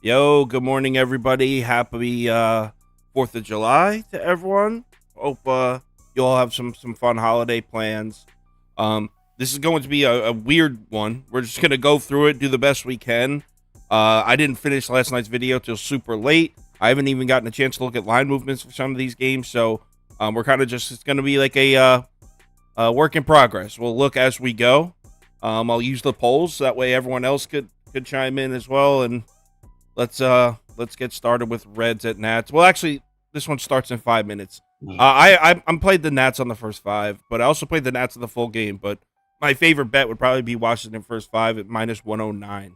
Yo, good morning, everybody. Happy 4th of July to everyone. Hope you all have some fun holiday plans. This is going to be a weird one. We're just going to go through it, do the best we can. I didn't finish last night's video till super late. I haven't even gotten a chance to look at line movements for some of these games, so we're kind of just, it's going to be like a work in progress. We'll look as we go. I'll use the polls, so that way everyone else could chime in as well, and let's get started with Reds at Nats. Well, actually, this one starts in 5 minutes. I'm played the Nats on the first five, but I also played the Nats in the full game. But my favorite bet would probably be Washington first five at minus 109.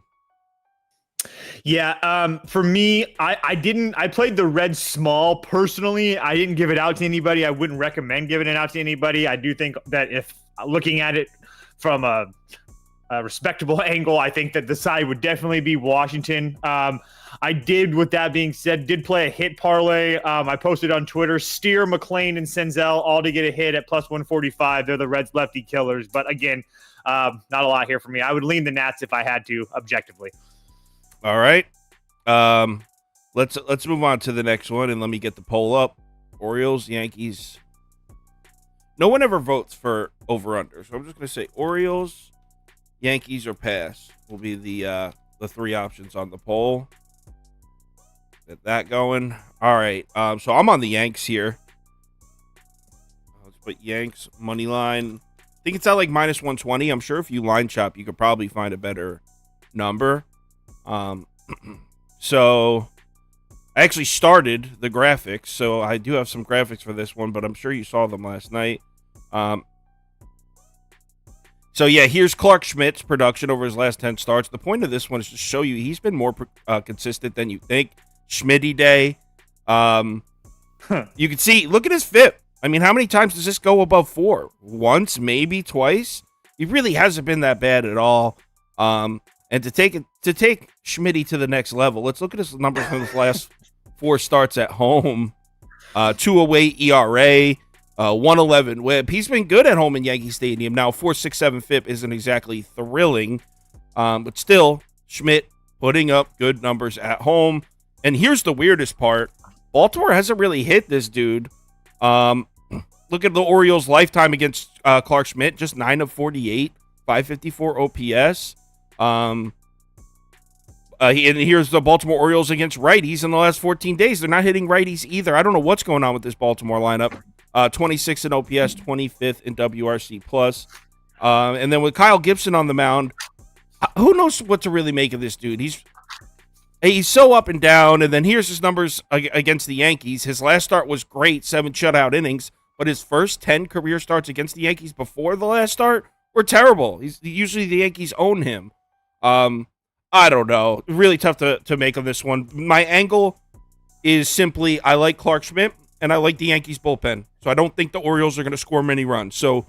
Yeah, for me, I played the red small personally. I didn't give it out to anybody. I wouldn't recommend giving it out to anybody. I do think that if looking at it from a respectable angle, I think that the side would definitely be Washington. I did, with that being said, did play a hit parlay. I posted on Twitter, Steer, McLean, and Senzel all to get a hit at plus 145. They're the Reds lefty killers. But again, not a lot here for me. I would lean the Nats if I had to, objectively. All right. Let's move on to the next one, and let me get the poll up. Orioles, Yankees. No one ever votes for over/under, so I'm just gonna say Orioles, Yankees, or pass will be the three options on the poll. Get that going. All right. So I'm on the Yanks here. Let's put Yanks money line. I think it's at like minus 120. I'm sure if you line chop, you could probably find a better number. So I actually started the graphics, so I do have some graphics for this one, but I'm sure you saw them last night. So yeah, here's Clark Schmidt's production over his last 10 starts. The point of this one is to show you he's been more consistent than you think. Schmitty day. You can see, look at his FIP. I mean, how many times does this go above 4? Once, maybe twice. He really hasn't been that bad at all. And to take Schmitty to the next level, let's look at his numbers from his last 4 starts at home. 2.08 ERA, 111 WHIP. He's been good at home in Yankee Stadium. Now, 4.67 FIP isn't exactly thrilling, but still, Schmidt putting up good numbers at home. And here's the weirdest part: Baltimore hasn't really hit this dude. Look at the Orioles' lifetime against Clark Schmidt, just 9 of 48, 554 OPS. And here's the Baltimore Orioles against righties in the last 14 days. They're not hitting righties either. I don't know what's going on with this Baltimore lineup. 26 in OPS, 25th in WRC plus. And then with Kyle Gibson on the mound, who knows what to really make of this dude? He's so up and down. And then here's his numbers against the Yankees. His last start was great, 7 shutout innings, but his first 10 career starts against the Yankees before the last start were terrible. Usually the Yankees own him. I don't know. Really tough to make on this one. My angle is simply I like Clark Schmidt and I like the Yankees bullpen. So I don't think the Orioles are going to score many runs. So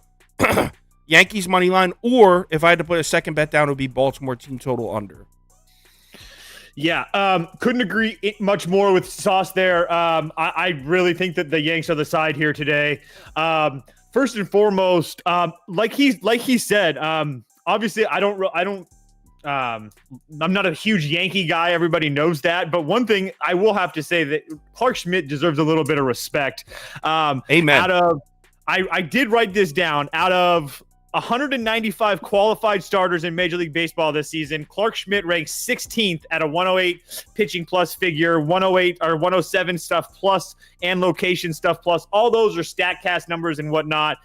Yankees money line, or if I had to put a second bet down, it would be Baltimore team total under. Yeah, couldn't agree much more with Sauce there. I really think that the Yanks are the side here today. First and foremost, like he said, obviously I'm not a huge Yankee guy. Everybody knows that. But one thing I will have to say that Clark Schmidt deserves a little bit of respect. Amen. I did write this down. Out of 195 qualified starters in Major League Baseball this season, Clark Schmidt ranks 16th at a 108 pitching plus figure, 108 or 107 stuff plus, and location stuff plus. All those are StatCast numbers and whatnot.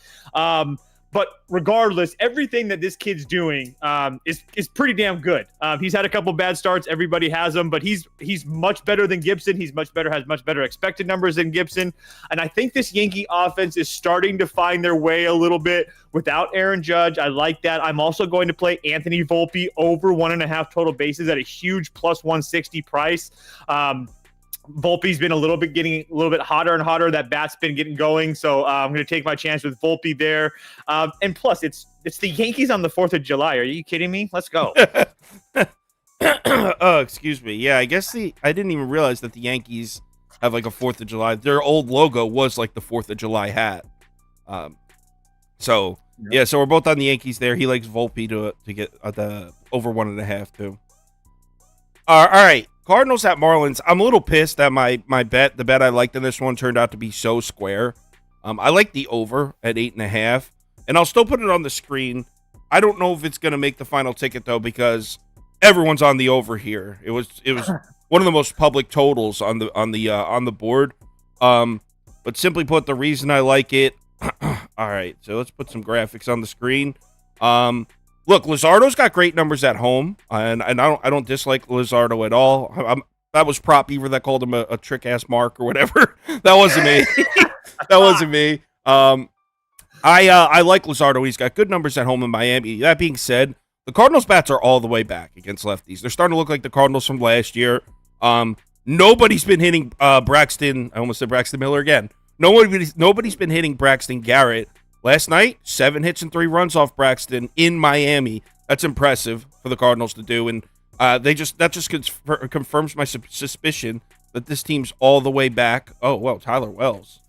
But regardless, everything that this kid's doing is pretty damn good. He's had a couple bad starts. Everybody has them, but he's much better than Gibson. Has much better expected numbers than Gibson. And I think this Yankee offense is starting to find their way a little bit without Aaron Judge. I like that. I'm also going to play Anthony Volpe over 1.5 total bases at a huge plus 160 price. Volpe's been getting a little bit hotter and hotter. That bat's been getting going, so I'm going to take my chance with Volpe there. And plus, it's the Yankees on the 4th of July. Are you kidding me? Let's go. Oh, excuse me. Yeah, I guess I didn't even realize that the Yankees have like a 4th of July. Their old logo was like the 4th of July hat. So we're both on the Yankees there. He likes Volpe to get the over 1.5 too. All right. Cardinals at Marlins. I'm a little pissed that my bet, the bet I liked in this one, turned out to be so square. I like the over at 8.5, and I'll still put it on the screen. I don't know if it's going to make the final ticket though, because everyone's on the over here. It was one of the most public totals on the board. But simply put, the reason I like it. All right, so let's put some graphics on the screen. Look, Luzardo's got great numbers at home, and I don't dislike Luzardo at all. That was Prop Beaver that called him a trick ass mark or whatever. That wasn't me. That wasn't me. I like Luzardo. He's got good numbers at home in Miami. That being said, the Cardinals bats are all the way back against lefties. They're starting to look like the Cardinals from last year. Nobody's been hitting Braxton. I almost said Braxton Miller again. Nobody's been hitting Braxton Garrett. Last night, 7 hits and 3 runs off Braxton in Miami. That's impressive for the Cardinals to do, and that just confirms my suspicion that this team's all the way back. Oh, well, Tyler Wells.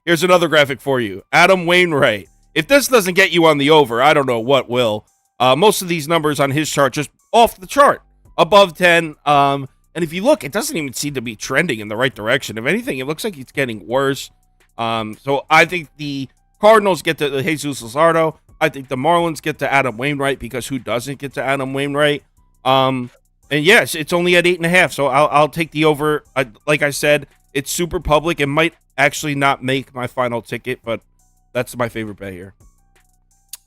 Here's another graphic for you. Adam Wainwright. If this doesn't get you on the over, I don't know what will. Most of these numbers on his chart just off the chart, above 10. And if you look, it doesn't even seem to be trending in the right direction. If anything, it looks like it's getting worse. So I think the Cardinals get to Jesus Luzardo. I think the Marlins get to Adam Wainwright, because who doesn't get to Adam Wainwright? And yes, it's only at 8.5, so I'll take the over. Like I said, it's super public. It might actually not make my final ticket, but that's my favorite bet here.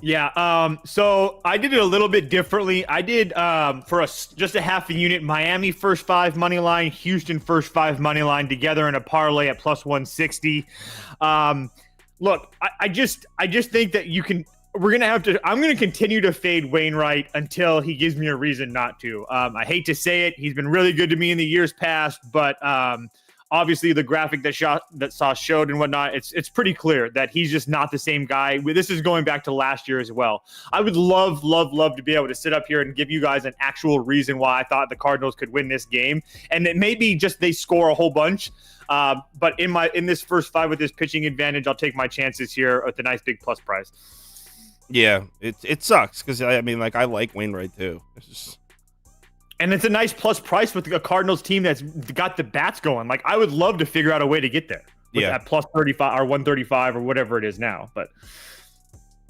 Yeah, so I did it a little bit differently. I did for just a half a unit, Miami first 5 money line, Houston first 5 money line together in a parlay at plus 160. Look, I just think that I'm gonna continue to fade Wainwright until he gives me a reason not to. I hate to say it, he's been really good to me in the years past, but obviously, the graphic that Sauce showed and whatnot, it's pretty clear that he's just not the same guy. This is going back to last year as well. I would love to be able to sit up here and give you guys an actual reason why I thought the Cardinals could win this game. And it may be just they score a whole bunch. But in this first 5 with this pitching advantage, I'll take my chances here with a nice big plus price. Yeah, it sucks because, I mean, like, I like Wainwright too. And it's a nice plus price with a Cardinals team that's got the bats going. Like, I would love to figure out a way to get there with that plus 35 or 135 or whatever it is now. But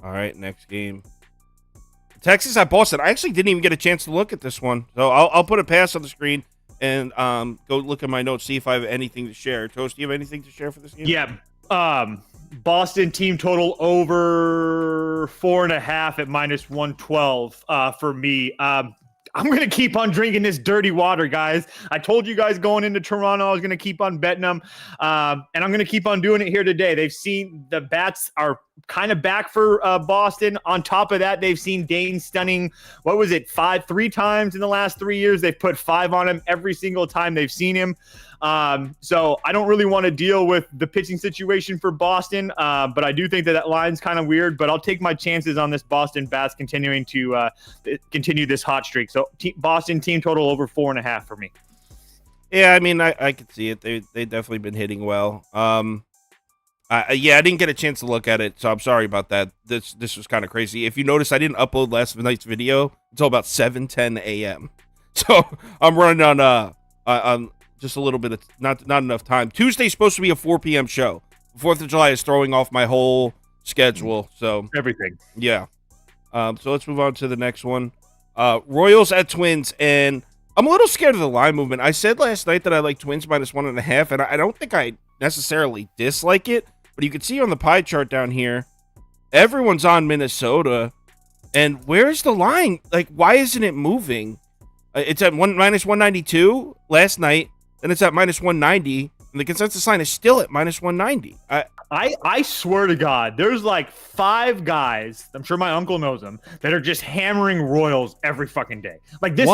all right, next game, Texas at Boston. I actually didn't even get a chance to look at this one, so I'll put a pass on the screen and go look at my notes, see if I have anything to share. Toast, do you have anything to share for this game? Yeah, Boston team total over 4.5 at minus 112 for me. I'm going to keep on drinking this dirty water, guys. I told you guys going into Toronto, I was going to keep on betting them. And I'm going to keep on doing it here today. They've seen the bats are kind of back for Boston. On top of that, they've seen Dane stunning, 3 times in the last 3 years. They've put 5 on him every single time they've seen him. So I don't really want to deal with the pitching situation for Boston, but I do think that line's kind of weird, but I'll take my chances on this Boston bats continuing to continue this hot streak. So Boston team total over 4.5 for me. Yeah, I mean, I could see it. They definitely been hitting well. I didn't get a chance to look at it, so I'm sorry about that. This was kind of crazy. If you notice, I didn't upload last night's video until about 7:10 a.m. So I'm running on just a little bit of not enough time. Tuesday's supposed to be a 4 p.m. show. 4th of July is throwing off my whole schedule. So everything. Yeah. So let's move on to the next one. Royals at Twins, and I'm a little scared of the line movement. I said last night that I like Twins minus 1.5, and I don't think I necessarily dislike it, but you can see on the pie chart down here, everyone's on Minnesota, and where's the line? Like, why isn't it moving? It's at minus 192 last night, and it's at minus 190, and the consensus line is still at minus 190. I swear to God, there's like 5 guys, I'm sure my uncle knows them, that are just hammering Royals every fucking day. Like, this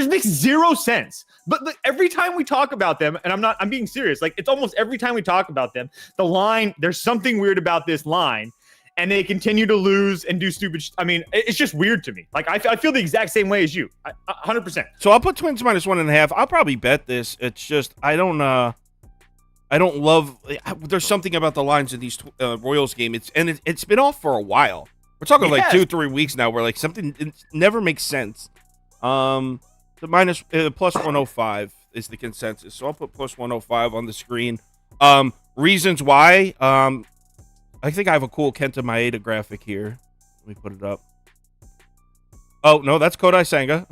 makes zero sense. But every time we talk about them, and I'm being serious, like, it's almost every time we talk about them, the line, there's something weird about this line, and they continue to lose and do stupid I mean, it's just weird to me. Like, I feel the exact same way as you, 100%. So I'll put Twins minus 1.5. I'll probably bet this. It's just, I don't love. There's something about the lines of these Royals game. It's been off for a while. We're talking like Yes. 2-3 weeks now where like something it never makes sense. The plus 105 is the consensus. So I'll put plus 105 on the screen. Reasons why. I think I have a cool Kenta Maeda graphic here. Let me put it up. Oh, no, that's Kodai Senga.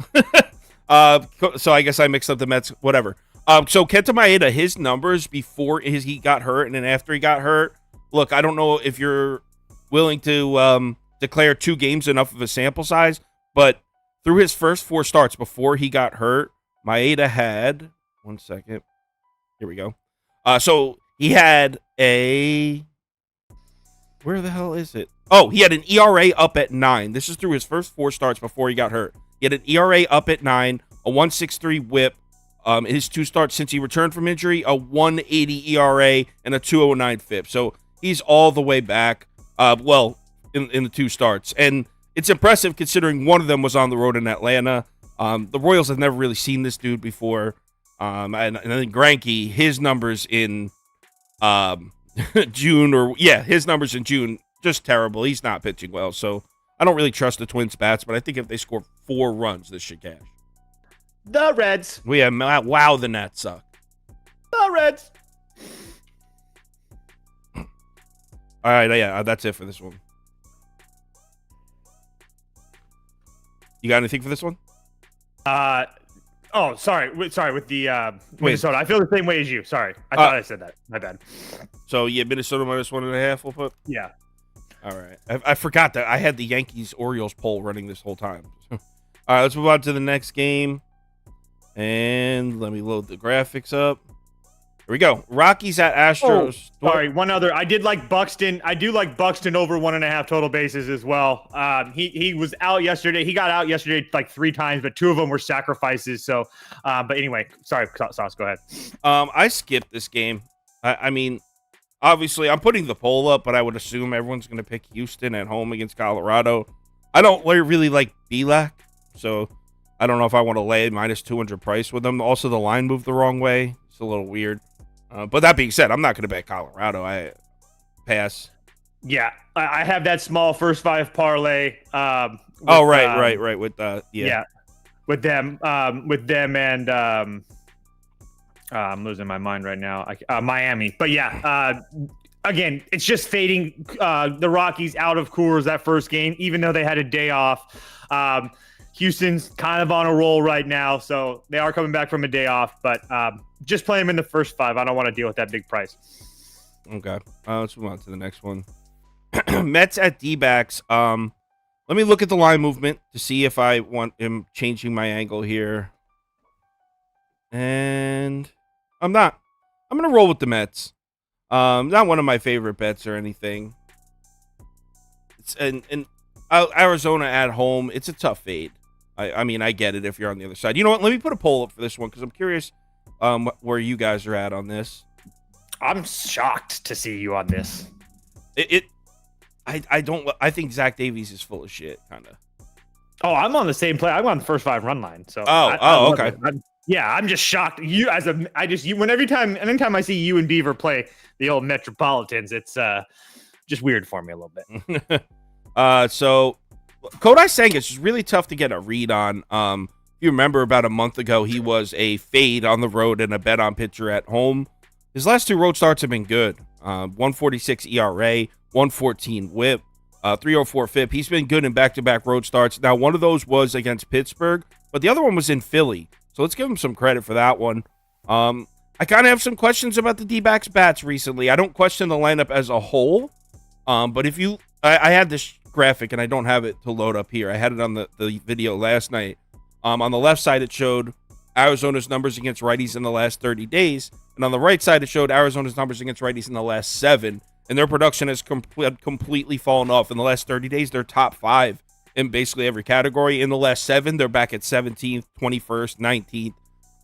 So I guess I mixed up the Mets, whatever. So Kenta Maeda, his numbers before he got hurt and then after he got hurt. Look, I don't know if you're willing to declare 2 games enough of a sample size, but through his first 4 starts before he got hurt, Maeda had 1 second. Here we go. So he had a where the hell is it? Oh, he had an ERA up at 9. This is through his first 4 starts before he got hurt. He had an ERA up at 9, a 1.63 WHIP. His 2 starts since he returned from injury, a 1.80 ERA and a 2.09 FIP. So he's all the way back. In the 2 starts, and it's impressive considering one of them was on the road in Atlanta. The Royals have never really seen this dude before. And then Greinke, his numbers in June, his numbers in June, just terrible. He's not pitching well, so I don't really trust the Twins' bats, but I think if they score 4 runs, this should cash. The Reds. Wow, the Nats suck. The Reds. All right, yeah, that's it for this one. You got anything for this one? Sorry, with the Minnesota. I feel the same way as you. Sorry, I thought I said that. My bad. So yeah, Minnesota minus 1.5. We'll put. Yeah. All right. I forgot that I had the Yankees Orioles poll running this whole time. All right, let's move on to the next game, and let me load the graphics up. Here we go. Rockies at Astros. Oh, sorry, one other. I did like Buxton. I do like Buxton over 1.5 total bases as well. He was out yesterday. He got out yesterday like 3 times, but 2 of them were sacrifices. So, but anyway, sorry, Sauce, go ahead. I skipped this game. I mean, obviously, I'm putting the poll up, but I would assume everyone's going to pick Houston at home against Colorado. I don't really like Belak, so I don't know if I want to lay minus 200 price with them. Also, the line moved the wrong way. It's a little weird. But that being said, I'm not going to bet Colorado. I pass. Yeah, I have that small first 5 parlay. Right. With them. With them, and I'm losing my mind right now. Miami, but yeah. Again, it's just fading the Rockies out of Coors that first game, even though they had a day off. Houston's kind of on a roll right now, so they are coming back from a day off, but just play them in the first 5. I don't want to deal with that big price. Okay. Let's move on to the next one. Mets at D-backs. Let me look at the line movement to see if I want him changing my angle here. And I'm not. I'm going to roll with the Mets. Not one of my favorite bets or anything. It's and Arizona at home, it's a tough fade. I mean, I get it if you're on the other side. You know what? Let me put a poll up for this one because I'm curious where you guys are at on this. I'm shocked to see you on this. I think Zach Davies is full of shit, kind of. Oh, I'm on the same play. I'm on the first 5 run line. So okay. I'm just shocked. Anytime I see you and Beaver play the old Metropolitans, it's just weird for me a little bit. So Kodai Senga is really tough to get a read on. If you remember about a month ago, he was a fade on the road and a bet on pitcher at home. His last 2 road starts have been good. 146 ERA, 114 WHIP, 304 FIP. He's been good in back-to-back road starts. Now, one of those was against Pittsburgh, but the other one was in Philly. So let's give him some credit for that one. I kind of have some questions about the D-backs bats recently. I don't question the lineup as a whole, but if you... I had this graphic, and I don't have it to load up here. I had it on the video last night. On the left side, it showed Arizona's numbers against righties in the last 30 days, and on the right side, it showed Arizona's numbers against righties in the last 7, and their production has completely fallen off. In the last 30 days, they're top 5 in basically every category. In the last 7, they're back at 17th, 21st,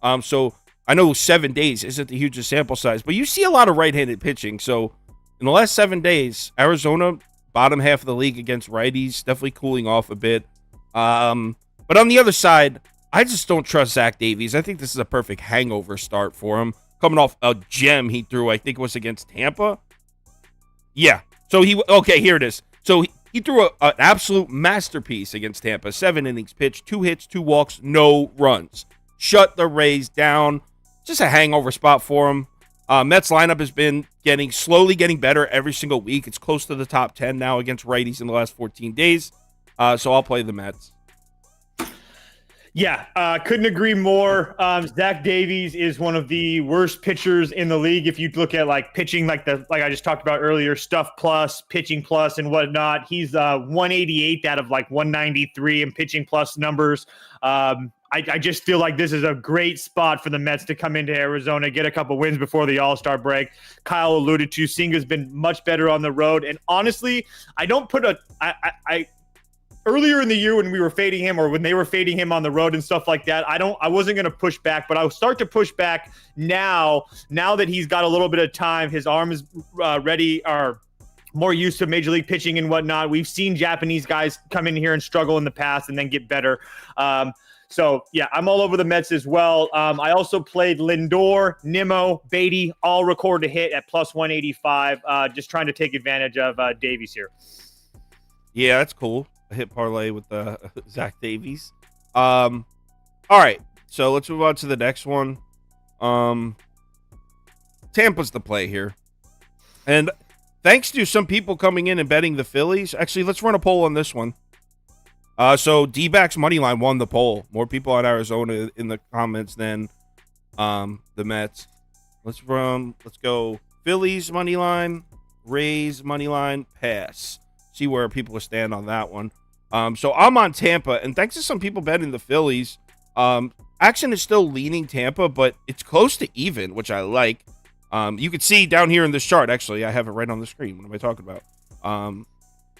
19th. So I know 7 days isn't the hugest sample size, but you see a lot of right-handed pitching. So in the last 7 days, Arizona, bottom half of the league against righties, definitely cooling off a bit. But on the other side, I just don't trust Zach Davies. I think this is a perfect hangover start for him. Coming off a gem he threw, I think it was against Tampa. Yeah. So here it is. So He threw an absolute masterpiece against Tampa. 7 innings pitched, 2 hits, 2 walks, no runs. Shut the Rays down. Just a hangover spot for him. Mets lineup has been slowly getting better every single week. It's close to the top 10 now against righties in the last 14 days. So I'll play the Mets. Yeah, couldn't agree more. Zach Davies is one of the worst pitchers in the league. If you look at like pitching, like I just talked about earlier, stuff plus, pitching plus, and whatnot, he's 188 out of like 193 in pitching plus numbers. I just feel like this is a great spot for the Mets to come into Arizona, get a couple wins before the All-Star break. Kyle alluded to Senga's been much better on the road, and honestly, I don't put earlier in the year when we were fading him or when they were fading him on the road and stuff like that, I wasn't going to push back, but I'll start to push back now that he's got a little bit of time. His arm is ready, or more used to Major League pitching and whatnot. We've seen Japanese guys come in here and struggle in the past and then get better. So, yeah, I'm all over the Mets as well. I also played Lindor, Nimmo, Beatty, all record a hit at plus 185, just trying to take advantage of Davies here. Yeah, that's cool. A hit parlay with Zach Davies. All right, so let's move on to the next one. Tampa's the play here. And thanks to some people coming in and betting the Phillies. Actually, let's run a poll on this one. So D-backs money line won the poll. More people on Arizona in the comments than the Mets. Let's go Phillies money line, Rays money line, pass. See where people stand on that one. So I'm on Tampa, and thanks to some people betting the Phillies, action is still leaning Tampa, but it's close to even, which I like. You can see down here in this chart. Actually, I have it right on the screen. What am I talking about?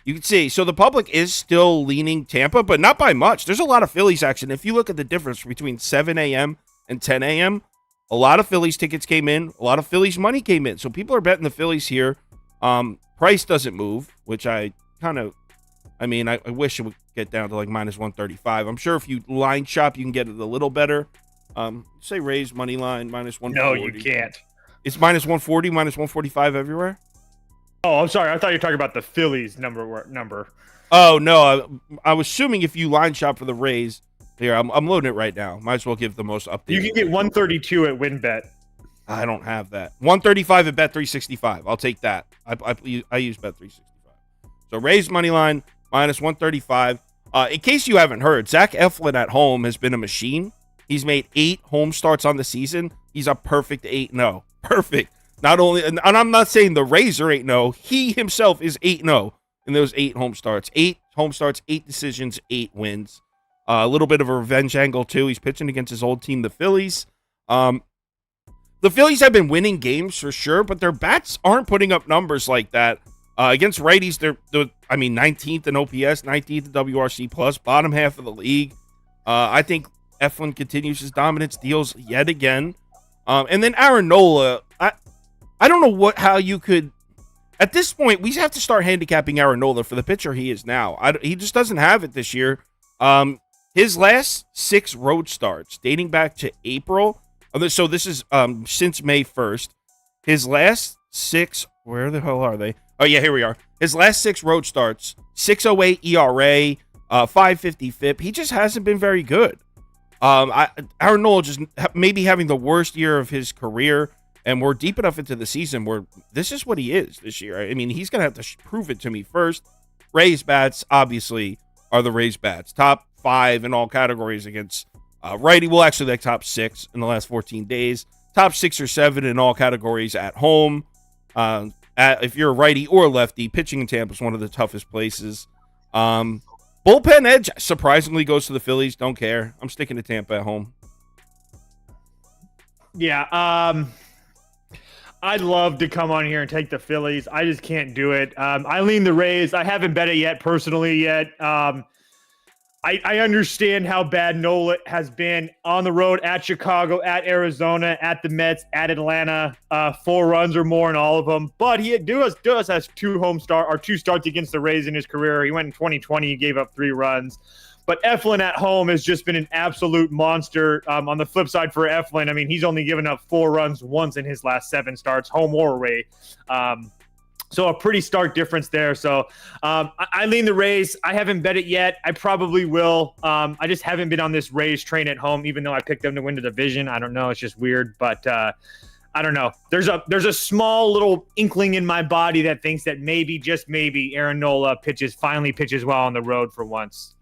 You can see, so the public is still leaning Tampa, but not by much. There's a lot of Phillies action. If you look at the difference between 7 a.m. and 10 a.m., a lot of Phillies tickets came in. A lot of Phillies money came in. So people are betting the Phillies here. Price doesn't move, which I wish it would get down to like minus 135. I'm sure if you line shop, you can get it a little better. Say Rays money line, minus 140. No, you can't. It's minus 140, minus 145 everywhere? Oh, I'm sorry. I thought you were talking about the Phillies number. Oh, no. I was assuming if you line shop for the Rays. Here, I'm loading it right now. Might as well give the most update. You can get 132 at WinBet. I don't have that. 135 at Bet365. I'll take that. I use Bet365. So Rays money line, minus 135. In case you haven't heard, Zach Eflin at home has been a machine. He's made 8 home starts on the season. He's a perfect 8-0. Perfect. Not only, and I'm not saying the Rays are 8-0. He himself is 8-0 in those 8 home starts. 8 home starts, 8 decisions, 8 wins. A little bit of a revenge angle, too. He's pitching against his old team, the Phillies. The Phillies have been winning games for sure, but their bats aren't putting up numbers like that. Against righties, they're 19th in OPS, 19th in WRC+, plus, bottom half of the league. I think Eflin continues his dominance, deals yet again. And then Aaron Nola, I don't know how you could. At this point, we have to start handicapping Aaron Nola for the pitcher he is now. He just doesn't have it this year. His last 6 road starts, dating back to April. So this is since May 1st. His last 6, where the hell are they? Oh, yeah, here we are. His last 6 road starts, 6.08 ERA, 5.50 FIP. He just hasn't been very good. Aaron Nola just maybe having the worst year of his career. And we're deep enough into the season where this is what he is this year. I mean, he's going to have to prove it to me first. Rays bats, obviously, are the Rays bats. Top 5 in all categories against righty. Well, actually, like top 6 in the last 14 days. Top 6 or 7 in all categories at home. If you're a righty or a lefty, pitching in Tampa is one of the toughest places. Bullpen edge surprisingly goes to the Phillies. Don't care. I'm sticking to Tampa at home. Yeah, I'd love to come on here and take the Phillies. I just can't do it. I lean the Rays. I haven't bet it yet personally yet. I understand how bad Nola has been on the road at Chicago, at Arizona, at the Mets, at Atlanta. 4 runs or more in all of them. But he does has 2 starts against the Rays in his career. He went in 2020. He gave up 3 runs. But Eflin at home has just been an absolute monster. On the flip side for Eflin, I mean, he's only given up 4 runs once in his last 7 starts, home or away. So a pretty stark difference there. So I lean the Rays. I haven't bet it yet. I probably will. I just haven't been on this Rays train at home, even though I picked them to win the division. I don't know. It's just weird. But I don't know. There's a small little inkling in my body that thinks that maybe, just maybe, Aaron Nola finally pitches well on the road for once,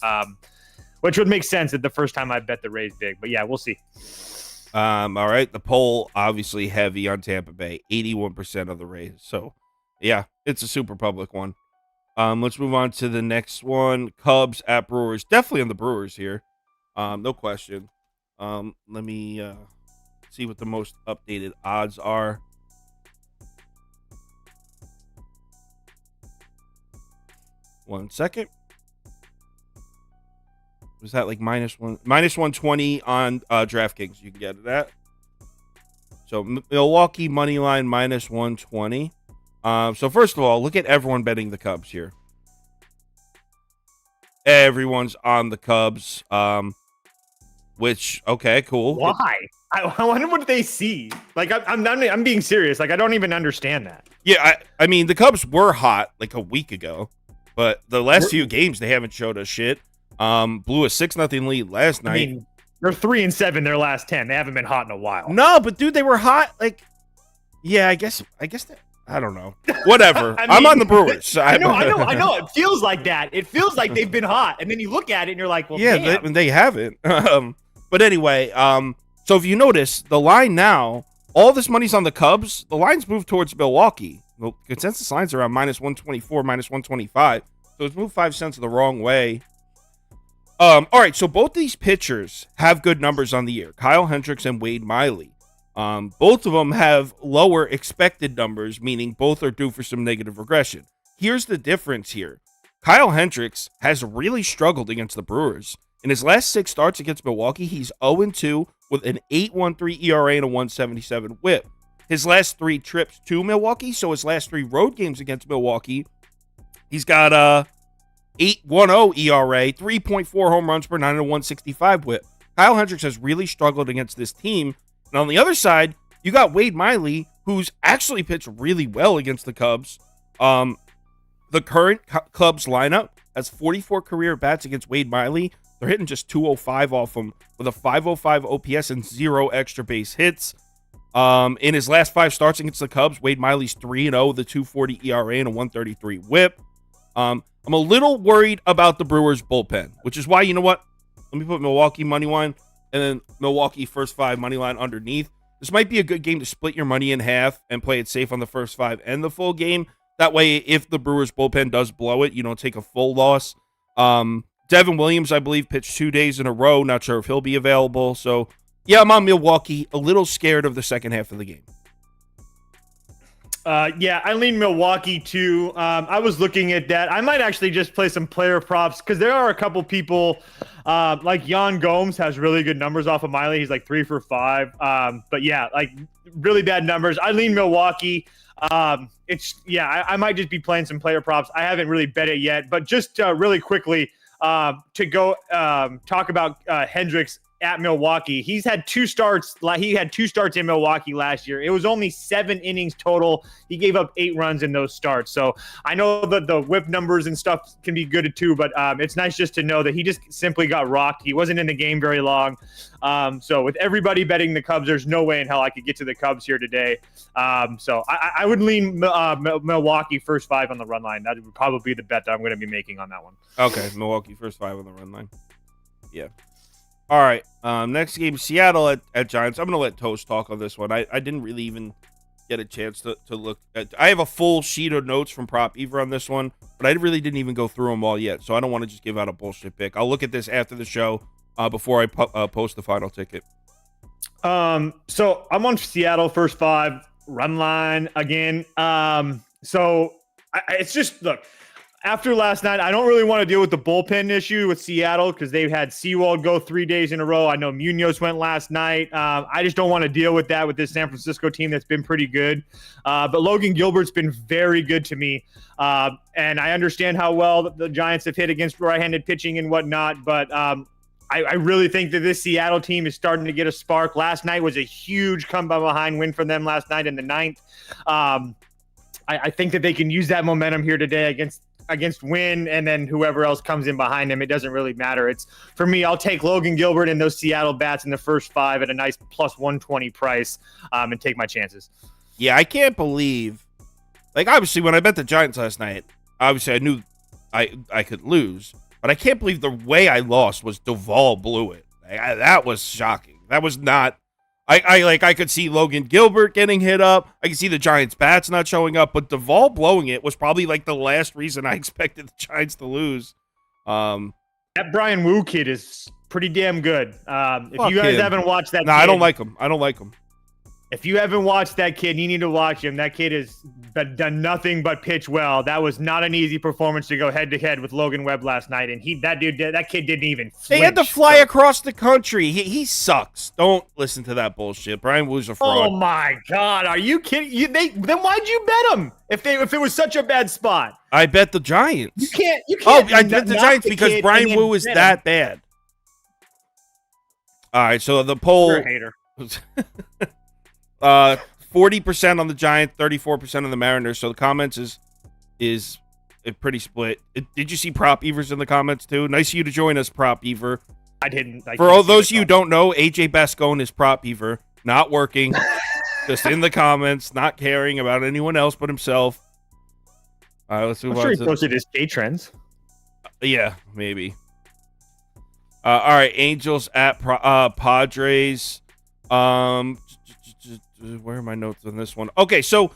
which would make sense at the first time I bet the Rays big. But yeah, we'll see. All right. The poll obviously heavy on Tampa Bay, 81% of the Rays. So yeah, it's a super public one. Let's move on to the next one. Cubs at Brewers. Definitely on the Brewers here. No question. Let me see what the most updated odds are. One second. Was that like minus 120 on DraftKings? You can get that. So Milwaukee money line minus 120. So first of all, look at everyone betting the Cubs here. Everyone's on the Cubs. Which, okay, cool. Why? I wonder what they see. Like, I'm being serious. Like, I don't even understand that. Yeah, I mean, the Cubs were hot like a week ago, but the last few games they haven't showed us shit. Blew a 6-0 lead last night. I mean, they're 3-7 their last 10. They haven't been hot in a while. No, but dude, they were hot. Like, yeah, I guess that. I don't know. Whatever. I mean, I'm on the Brewers. I know. It feels like that. It feels like they've been hot, and then you look at it and you're like, well, yeah, they haven't. But anyway, so if you notice, the line now, all this money's on the Cubs. The line's moved towards Milwaukee. The consensus line's around minus 124, minus 125. So it's moved 5 cents the wrong way. All right, so both these pitchers have good numbers on the year. Kyle Hendricks and Wade Miley. Both of them have lower expected numbers, meaning both are due for some negative regression. Here's the difference here. Kyle Hendricks has really struggled against the Brewers. In his last 6 starts against Milwaukee, he's 0-2 with an 8.13 ERA and a 177 whip. His last 3 trips to Milwaukee, so his last 3 road games against Milwaukee, he's got a 8.10 ERA, 3.4 home runs per 9 and a 165 whip. Kyle Hendricks has really struggled against this team. And on the other side, you got Wade Miley, who's actually pitched really well against the Cubs. The current Cubs lineup has 44 career bats against Wade Miley. They're hitting just 205 off him with a 505 OPS and 0 extra base hits. In his last 5 starts against the Cubs, Wade Miley's 3-0 with a 240 ERA and a 133 whip. I'm a little worried about the Brewers bullpen, which is why, you know what? Let me put Milwaukee money line and then Milwaukee first 5 money line underneath. This might be a good game to split your money in half and play it safe on the first 5 and the full game. That way, if the Brewers bullpen does blow it, you don't take a full loss. Devin Williams, I believe, pitched 2 days in a row. Not sure if he'll be available. So, yeah, I'm on Milwaukee. A little scared of the second half of the game. Yeah, I lean Milwaukee too. I was looking at that. I might actually just play some player props because there are a couple people like Yan Gomes has really good numbers off of Miley. He's like 3 for 5. But yeah, like really bad numbers. I lean Milwaukee. I might just be playing some player props. I haven't really bet it yet, but just really quickly to go talk about Hendricks at Milwaukee. He's had 2 starts. He had 2 starts in Milwaukee last year. It was only 7 innings total. He gave up 8 runs in those starts. So I know that the whip numbers and stuff can be good too, but it's nice just to know that he just simply got rocked. He wasn't in the game very long. So with everybody betting the Cubs, there's no way in hell I could get to the Cubs here today. So I would lean Milwaukee first 5 on the run line. That would probably be the bet that I'm going to be making on that one. Okay, Milwaukee first 5 on the run line. Yeah. All right, next game, Seattle at Giants. I'm going to let Toast talk on this one. I didn't really even get a chance to look at. I have a full sheet of notes from Prop Eva on this one, but I really didn't even go through them all yet, so I don't want to just give out a bullshit pick. I'll look at this after the show before I post the final ticket. So I'm on Seattle first 5, run line again. It's just, look, after last night, I don't really want to deal with the bullpen issue with Seattle because they've had Sewald go 3 days in a row. I know Munoz went last night. I just don't want to deal with that with this San Francisco team that's been pretty good. But Logan Gilbert's been very good to me. And I understand how well the Giants have hit against right-handed pitching and whatnot. But I really think that this Seattle team is starting to get a spark. Last night was a huge come-by-behind win for them last night in the 9th. I think that they can use that momentum here today against Wynn, and then whoever else comes in behind him. It doesn't really matter. It's for me. I'll take Logan Gilbert and those Seattle bats in the first 5 at a nice plus 120 price, and take my chances. Yeah, I can't believe. Like, obviously, when I bet the Giants last night, obviously I knew I could lose, but I can't believe the way I lost was Duvall blew it. That was shocking. That was not. I could see Logan Gilbert getting hit up. I could see the Giants bats not showing up, but Duvall blowing it was probably like the last reason I expected the Giants to lose. That Brian Wu kid is pretty damn good. If you guys haven't watched that, I don't like him. I don't like him. If you haven't watched that kid, you need to watch him. That kid has done nothing but pitch well. That was not an easy performance to go head to head with Logan Webb last night, and that kid didn't even flinch. They had to fly across the country. He sucks. Don't listen to that bullshit. Brian Wu's a fraud. Oh my God, are you kidding? Then why'd you bet him if it was such a bad spot? I bet the Giants. You can't. Oh, I bet the Giants because Brian Wu is that bad. All right, so the poll. You're a hater. 40% on the Giants, 34% on the Mariners. So the comments is a pretty split. Did you see Prop Evers in the comments too? Nice of you to join us, Prop Ever. I didn't. For all those of you who don't know, AJ Bascone is Prop Ever, not working, just in the comments, not caring about anyone else but himself. All right, let's move on. I'm sure he posted his K trends. Yeah, maybe. All right, Angels at Padres. Where are my notes on this one? Okay, so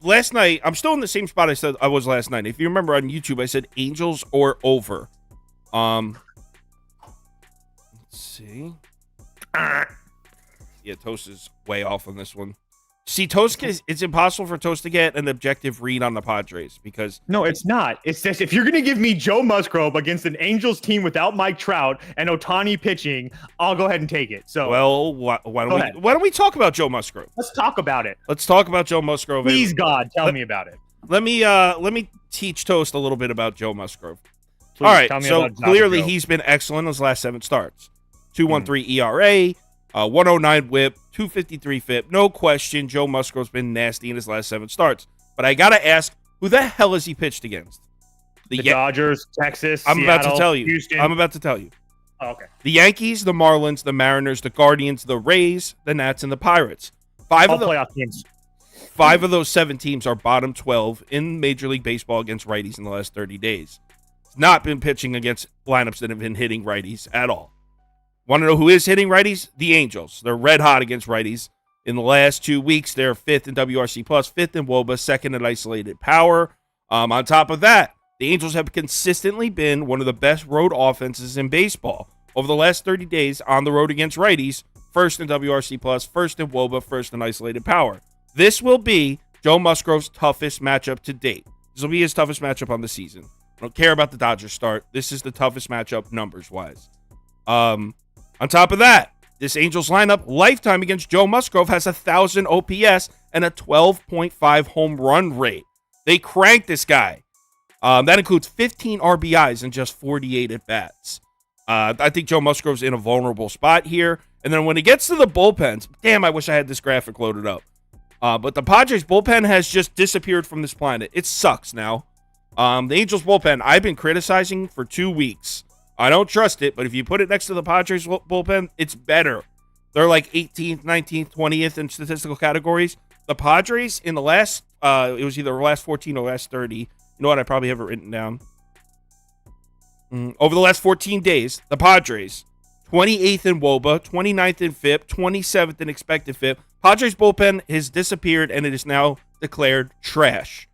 last night, I'm still in the same spot I said I was last night. If you remember on YouTube, I said Angels or over. Let's see. Yeah, Toast is way off on this one. See, Toast it's impossible for Toast to get an objective read on the Padres because no, it's not. It's just if you're going to give me Joe Musgrove against an Angels team without Mike Trout and Ohtani pitching, I'll go ahead and take it. So, well, why don't we talk about Joe Musgrove? Let's talk about it. Let's talk about Joe Musgrove. Please, God, tell me about it. Let me teach Toast a little bit about Joe Musgrove. Please, all right, so clearly he's been excellent in his last 7 starts. 2.13 ERA. 109 whip, 253 FIP. No question, Joe Musgrove's been nasty in his last 7 starts. But I got to ask, who the hell has he pitched against? The Dodgers, Texas, I'm Seattle, about to tell you. Houston. I'm about to tell you. Oh, okay. The Yankees, the Marlins, the Mariners, the Guardians, the Rays, the Nats, and the Pirates. All playoff teams. 5 of those 7 teams are bottom 12 in Major League Baseball against righties in the last 30 days. He's not been pitching against lineups that have been hitting righties at all. Want to know who is hitting righties? The Angels. They're red hot against righties. In the last 2 weeks, they're 5th in WRC+, 5th in WOBA, 2nd in isolated power. On top of that, the Angels have consistently been one of the best road offenses in baseball. Over the last 30 days on the road against righties, 1st in WRC+, 1st in WOBA, 1st in isolated power. This will be Joe Musgrove's toughest matchup to date. This will be his toughest matchup on the season. I don't care about the Dodgers start. This is the toughest matchup numbers-wise. On top of that, this Angels lineup, lifetime against Joe Musgrove, has 1,000 OPS and a 12.5 home run rate. They cranked this guy. That includes 15 RBIs and just 48 at-bats. I think Joe Musgrove's in a vulnerable spot here. And then when it gets to the bullpens, damn, I wish I had this graphic loaded up. But the Padres bullpen has just disappeared from this planet. It sucks now. The Angels bullpen, I've been criticizing for 2 weeks. I don't trust it, but if you put it next to the Padres bullpen, it's better. They're like 18th, 19th, 20th in statistical categories. The Padres in the last, it was either the last 14 or last 30. You know what? I probably have it written down. Over the last 14 days, the Padres, 28th in WOBA, 29th in FIP, 27th in expected FIP. Padres bullpen has disappeared, and it is now declared trash.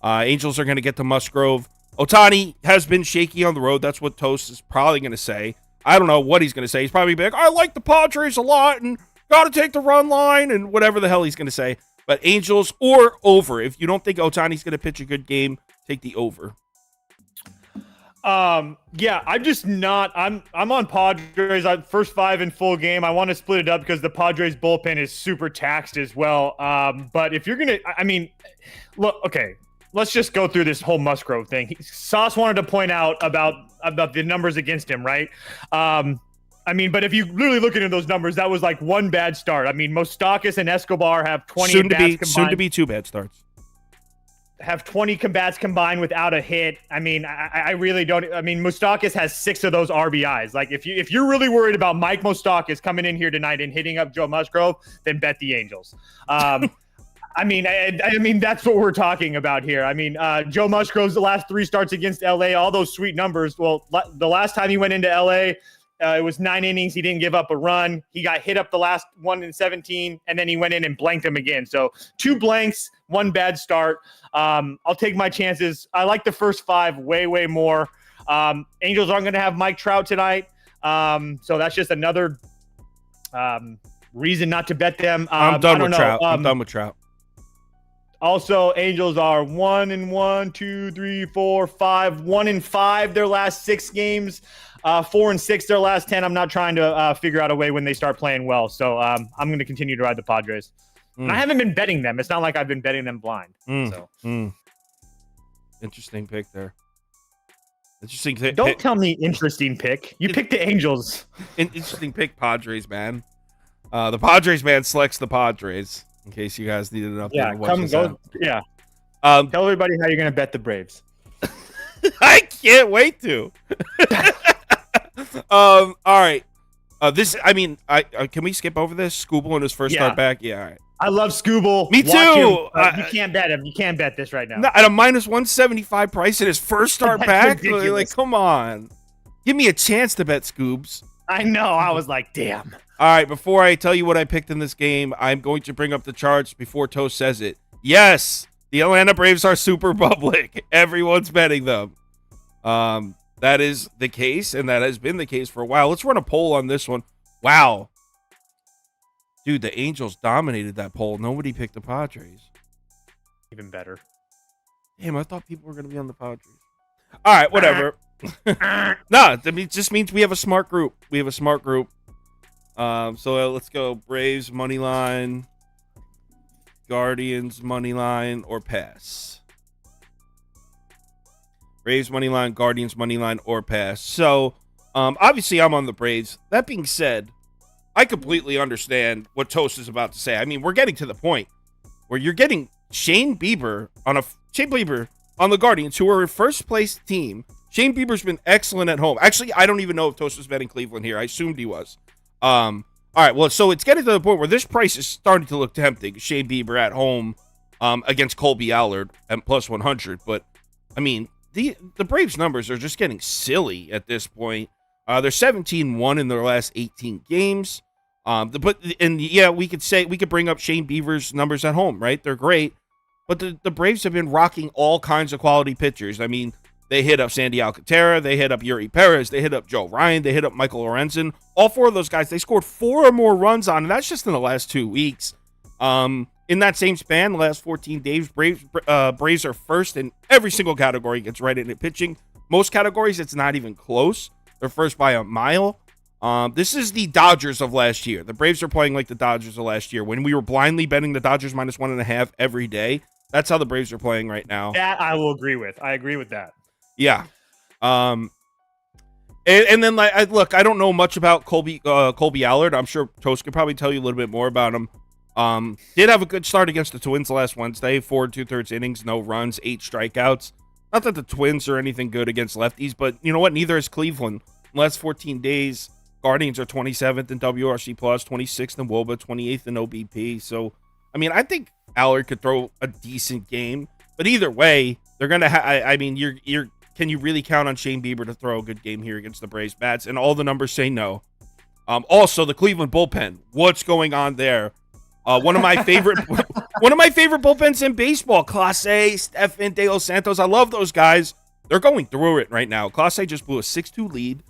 Angels are going to get to Musgrove. Ohtani has been shaky on the road. That's what Toast is probably going to say. I don't know what he's going to say. He's probably going to be like, I like the Padres a lot and got to take the run line and whatever the hell he's going to say. But Angels or over. If you don't think Ohtani's going to pitch a good game, take the over. Yeah, I'm just not. I'm on Padres. First 5 in full game. I want to split it up because the Padres bullpen is super taxed as well. But if you're going to, look, okay. Let's just go through this whole Musgrove thing. Sauce wanted to point out about the numbers against him, right? But if you really look into those numbers, that was like one bad start. Mostakis and Escobar have 20 at-bats combined. Soon to be 2 bad starts. have 20 combats combined without a hit. I mean, I really don't. I mean, Moustakas has 6 of those RBIs. Like, if you're really worried about Mike Moustakas coming in here tonight and hitting up Joe Musgrove, then bet the Angels. I mean, that's what we're talking about here. I mean, Joe Musgrove's the last 3 starts against LA, all those sweet numbers. Well, the last time he went into LA, it was 9 innings. He didn't give up a run. He got hit up the last 1 in 17, and then he went in and blanked him again. So 2 blanks, 1 bad start. I'll take my chances. I like the first 5 way, way more. Angels aren't going to have Mike Trout tonight. So that's just another reason not to bet them. I'm done with Trout. I'm done with Trout. Also, Angels are 1-1, 2, 3, 4, 5, 1-5 their last 6 games, 4-6 their last 10. I'm not trying to figure out a way when they start playing well. So I'm going to continue to ride the Padres. And I haven't been betting them. It's not like I've been betting them blind. Interesting pick there. Don't tell me interesting pick. You picked the Angels. Interesting pick, Padres, man. The Padres man selects the Padres. In case you guys needed an update. Yeah, tell everybody how you're going to bet the Braves. I can't wait to. All right. Can we skip over this? Scooble on his first start back? Yeah, all right. I love Scooble. Me too. You can't bet him. You can't bet this right now. No, at a minus 175 price in his first start back? Like, come on. Give me a chance to bet Scoobs. I know. I was like, damn. All right, before I tell you what I picked in this game, I'm going to bring up the charts before Toast says it. Yes, the Atlanta Braves are super public. Everyone's betting them. That is the case, and that has been the case for a while. Let's run a poll on this one. Wow. Dude, the Angels dominated that poll. Nobody picked the Padres. Even better. Damn, I thought people were going to be on the Padres. All right, whatever. No, it just means we have a smart group. So let's go Braves money line, Guardians money line, or pass. Braves money line, Guardians money line, or pass. So obviously I'm on the Braves. That being said, I completely understand what Toast is about to say. I mean, we're getting to the point where you're getting Shane Bieber on the Guardians, who are a first place team. Shane Bieber's been excellent at home. Actually, I don't even know if Toast was betting Cleveland here. I assumed he was. All right, well, so it's getting to the point where this price is starting to look tempting. Shane Bieber at home against Colby Allard at plus 100. But, I mean, the Braves numbers are just getting silly at this point. They're 17-1 in their last 18 games. We could bring up Shane Bieber's numbers at home, right? They're great. But the Braves have been rocking all kinds of quality pitchers. I mean, they hit up Sandy Alcantara. They hit up Yuri Perez. They hit up Joe Ryan. They hit up Michael Lorenzen. All 4 of those guys, they scored 4 or more runs on, and that's just in the last 2 weeks. In that same span, the last 14 days, Braves are first in every single category against right-handed pitching. Most categories, it's not even close. They're first by a mile. This is the Dodgers of last year. The Braves are playing like the Dodgers of last year. When we were blindly betting the Dodgers minus 1.5 every day, that's how the Braves are playing right now. That I will agree with. I agree with that. Yeah. And then, look, I don't know much about Colby Allard. I'm sure Toast could probably tell you a little bit more about him. Did have a good start against the Twins last Wednesday. 4 2/3 innings, no runs, 8 strikeouts. Not that the Twins are anything good against lefties, but you know what? Neither is Cleveland. Last 14 days, Guardians are 27th in WRC+, 26th in WOBA, 28th in OBP. So, I mean, I think Allard could throw a decent game. But either way, they're going to can you really count on Shane Bieber to throw a good game here against the Braves bats? And all the numbers say no. Also, the Cleveland bullpen. What's going on there? One of my favorite bullpens in baseball. Clase, Stephan, De Los Santos. I love those guys. They're going through it right now. Clase just blew a 6-2 lead.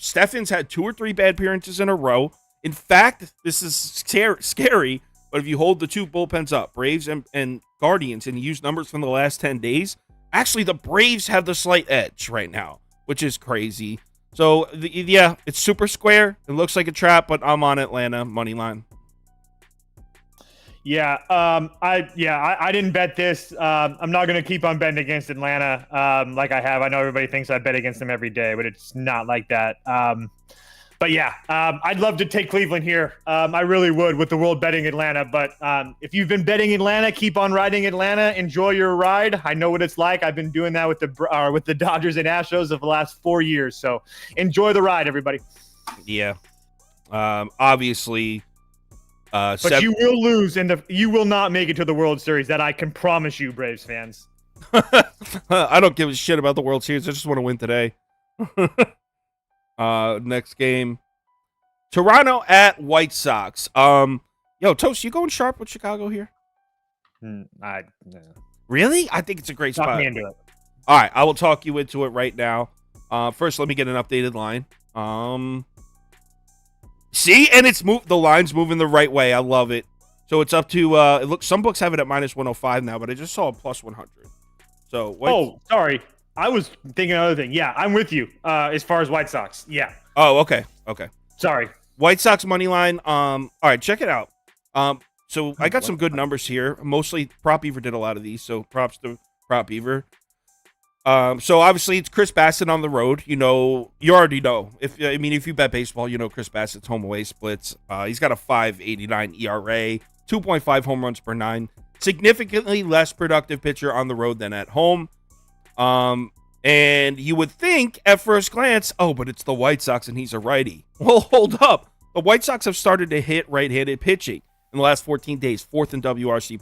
Stephan's had 2 or 3 bad appearances in a row. In fact, this is scary, but if you hold the 2 bullpens up, Braves and Guardians, and you use numbers from the last 10 days, actually the Braves have the slight edge right now, which is crazy. So, it's super square. It looks like a trap, but I'm on Atlanta money line. Yeah, I didn't bet this. I'm not going to keep on betting against Atlanta like I have. I know everybody thinks I bet against them every day, but it's not like that. But But yeah, I'd love to take Cleveland here. I really would with the world betting Atlanta. But if you've been betting Atlanta, keep on riding Atlanta. Enjoy your ride. I know what it's like. I've been doing that with the Dodgers and Astros of the last 4 years. So enjoy the ride, everybody. Yeah. Obviously. But you will lose, and you will not make it to the World Series. That I can promise you, Braves fans. I don't give a shit about the World Series. I just want to win today. Next game, Toronto at White Sox. Yo, Toast, you going sharp with Chicago here? No. Really? I think it's a great Talk spot. me into it. All right, I will talk you into it right now. First, let me get an updated line. See, and it's moved. The line's moving the right way. I love it. So it's up to. It looks. Some books have it at -105 now, but I just saw a +100. So. Sorry. I was thinking another thing. Yeah, I'm with you. As far as White Sox. Yeah. Oh, okay. Sorry. White Sox money line. All right, check it out. So I got some good numbers here. Mostly Prop Beaver did a lot of these, so props to Prop Beaver. So obviously it's Chris Bassett on the road. You already know. If you bet baseball, you know Chris Bassett's home away splits. He's got a 5.89 ERA, 2.5 home runs per 9. Significantly less productive pitcher on the road than at home. And you would think at first glance, but it's the White Sox and he's a righty. Well, hold up. The White Sox have started to hit right-handed pitching in the last 14 days. 4th in WRC+,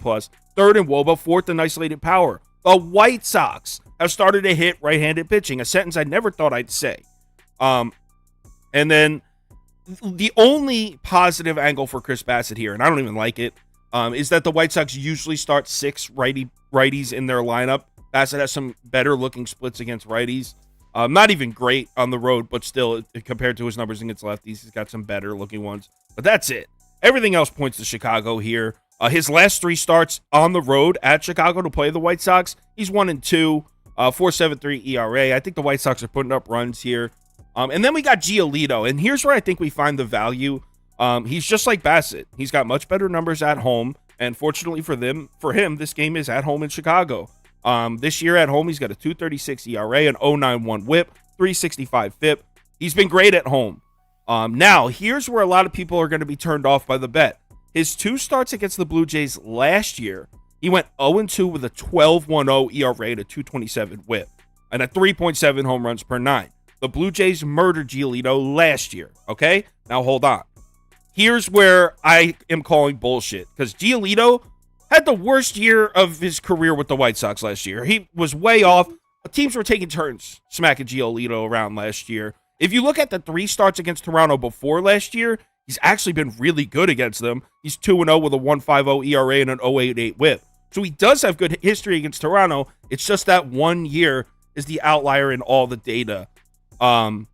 3rd in WOBA, 4th in isolated power. The White Sox have started to hit right-handed pitching, a sentence I never thought I'd say. And then the only positive angle for Chris Bassett here, and I don't even like it, is that the White Sox usually start 6 righties in their lineup. Bassett has some better-looking splits against righties. Not even great on the road, but still, compared to his numbers against lefties, he's got some better-looking ones. But that's it. Everything else points to Chicago here. His last 3 starts on the road at Chicago to play the White Sox, he's 1-2, 4.73 ERA. I think the White Sox are putting up runs here. And then we got Giolito, and here's where I think we find the value. He's just like Bassett. He's got much better numbers at home, and fortunately for him, this game is at home in Chicago. This year at home, he's got a 2.36 ERA, an 0.91 WHIP, 3.65 FIP. He's been great at home. Now, here's where a lot of people are going to be turned off by the bet. His 2 starts against the Blue Jays last year, he went 0-2 with a 12.10 ERA to 2.27 WHIP and a 3.7 home runs per 9. The Blue Jays murdered Giolito last year, okay? Now, hold on. Here's where I am calling bullshit, because Giolito had the worst year of his career with the White Sox last year. He was way off. Teams were taking turns smacking Giolito around last year. If you look at the 3 starts against Toronto before last year, he's actually been really good against them. He's 2-0 with a 1.50 ERA and an 0.88 WHIP. So he does have good history against Toronto. It's just that 1 year is the outlier in all the data. And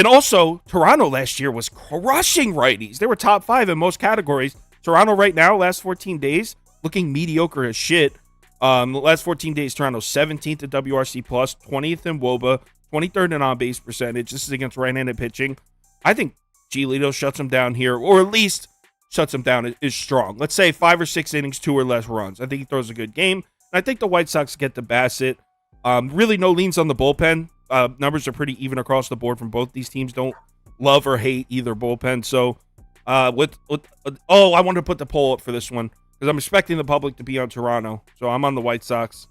also, Toronto last year was crushing righties. They were top 5 in most categories. Toronto right now, last 14 days, looking mediocre as shit. The last 14 days, Toronto 17th at WRC+, 20th in WOBA, 23rd in on-base percentage. This is against right-handed pitching. I think Giolito shuts him down here, or at least shuts him down is strong. Let's say 5 or 6 innings, 2 or less runs. I think he throws a good game. And I think the White Sox get to Bassett. Really no leans on the bullpen. Numbers are pretty even across the board from both these teams. Don't love or hate either bullpen. So, I wanted to put the poll up for this one because I'm expecting the public to be on Toronto. So I'm on the White Sox.